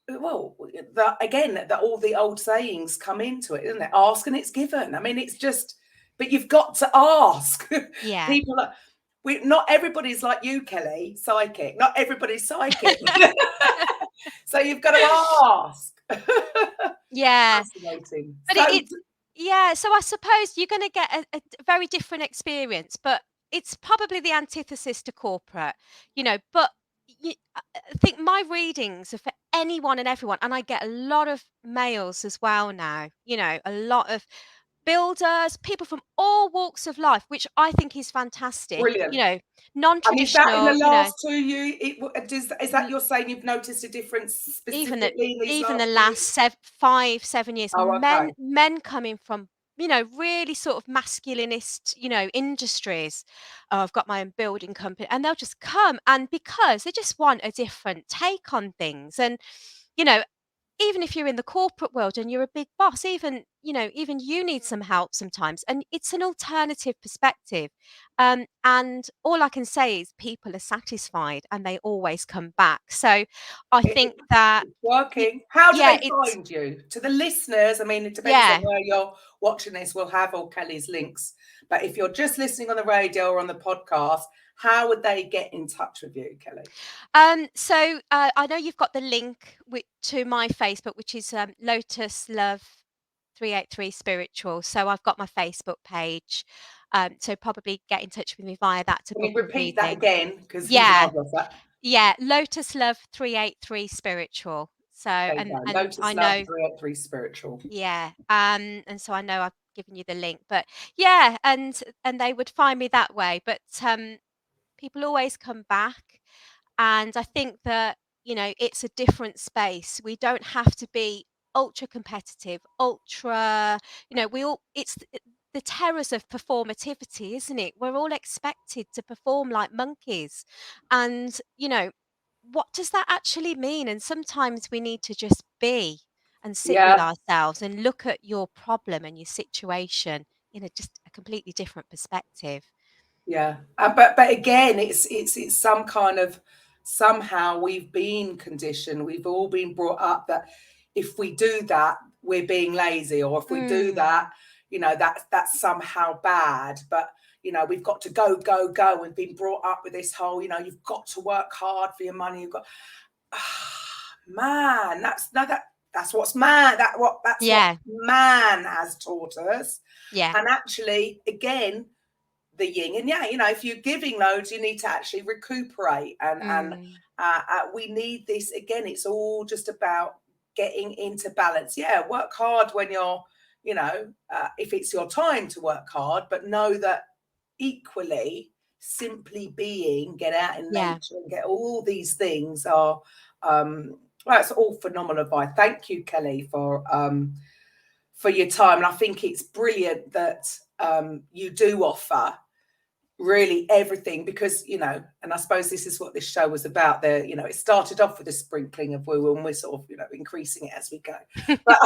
well, that all the old sayings come into it, isn't it? Ask and it's given. I mean, it's just, but you've got to ask. Yeah. People are, not everybody's like you, Kelly, psychic. Not everybody's psychic. So you've got to ask. Yeah. Fascinating. But So, yeah, so I suppose you're going to get a very different experience, but it's probably the antithesis to corporate, but I think my readings are for anyone and everyone. And I get a lot of males as well now, a lot of builders, people from all walks of life, which I think is fantastic, brilliant. And is that in the non-traditional, last 2 years? Is that n- you're saying you've noticed a difference even the specifically in these even the last few last years? 5, 7 years, Oh, okay. men coming from, really sort of masculinist, industries. Oh, I've got my own building company, and they'll just come, and because they just want a different take on things. And you know even if you're in the corporate world and you're a big boss, even you need some help sometimes, and it's an alternative perspective. And all I can say is people are satisfied and they always come back. So I think that It's y- working. How do yeah, they it's find you? To the listeners, I mean, it depends on yeah. where you're watching this. We'll have all Kelly's links. But if you're just listening on the radio or on the podcast, how would they get in touch with you, Kelly? So I know you've got the link to my Facebook, which is Lotuslove383 Spiritual. So I've got my Facebook page. So probably get in touch with me via that to Can book you a repeat that reading. again? Because he's Yeah, marvelous. That yeah, Lotuslove383 Spiritual. So there you go. and Lotus I Love know, 383 Spiritual. yeah, and so I know I've given you the link, but yeah, and they would find me that way. But people always come back. And I think that, it's a different space. We don't have to be ultra competitive, ultra, we all, the terrors of performativity, isn't it? We're all expected to perform like monkeys. And, what does that actually mean? And sometimes we need to just be and sit with Yeah. ourselves and look at your problem and your situation in just a completely different perspective. Yeah, but again, it's some kind of, somehow we've been conditioned. We've all been brought up that if we do that, we're being lazy, or if we do Mm, that, that's somehow bad. But we've got to go, go, go. We've been brought up with this whole, you've got to work hard for your money. You've got, man, that's what's man. That's what yeah, man has taught us. yeah. And actually, again, the yin and yang. If you're giving loads, you need to actually recuperate, and Mm. we need this again. It's all just about getting into balance. Yeah, work hard when you're, if it's your time to work hard, but know that equally, simply being, get out in Yeah. nature and get all these things are, well, it's all phenomenal advice. Thank you, Kelly, for your time. And I think it's brilliant that you do offer really everything, because and I suppose this is what this show was about. There, it started off with a sprinkling of woo, and we're sort of increasing it as we go, but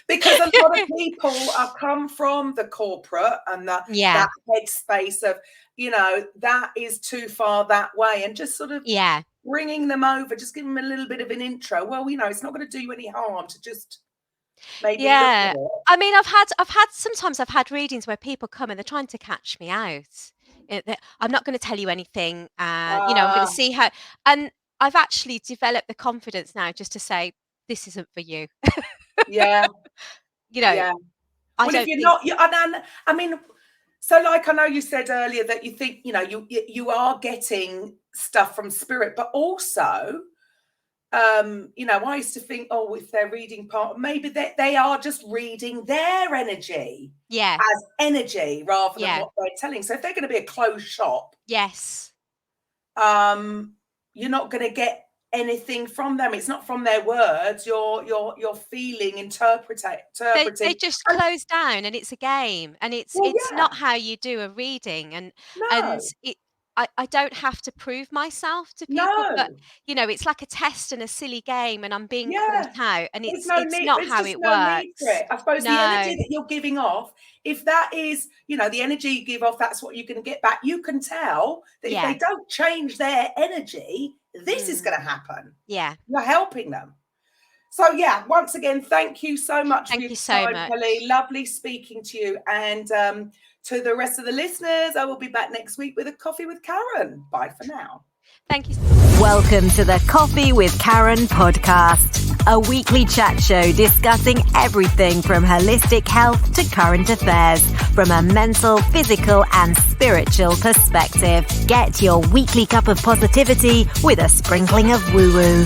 because a lot of people are come from the corporate and Yeah. that headspace of that is too far that way, and just sort of Yeah. bringing them over, just give them a little bit of an intro. Well, it's not going to do you any harm to just maybe look at Yeah. it. I mean, sometimes I've had readings where people come and they're trying to catch me out. I'm not going to tell you anything. I'm going to Ah, see how, and I've actually developed the confidence now just to say, this isn't for you. yeah, You know, yeah. I Well, if don't you're think, not, and I mean, so like I know you said earlier that you think you are getting stuff from spirit, but also, I used to think, oh, if they're reading part, maybe they are just reading their energy yeah, as energy rather than yeah, what they're telling. So if they're going to be a closed shop, yes. um, you're not going to get anything from them. It's not from their words. You're feeling, They interpreting. just And, close down, and it's a game, and it's well, it's yeah, not how you do a reading. And no. it. I don't have to prove myself to people, but No. it's like a test and a silly game, and I'm being caught Yeah. out, and There's it's no it's need. not There's how just it no need for works. it. I suppose the No. energy that you're giving off, if that is, the energy you give off, that's what you're going to get back. You can tell that if Yeah. they don't change their energy, this is going to happen. Yeah. You're helping them. So yeah, once again, thank you so much for Thank your you so time, much. Kelly. Lovely speaking to you. And to the rest of the listeners, I will be back next week with a coffee with Karen. Bye for now. Thank you. Welcome to the Coffee with Karen podcast, a weekly chat show discussing everything from holistic health to current affairs from a mental, physical, and spiritual perspective. Get your weekly cup of positivity with a sprinkling of woo-woo.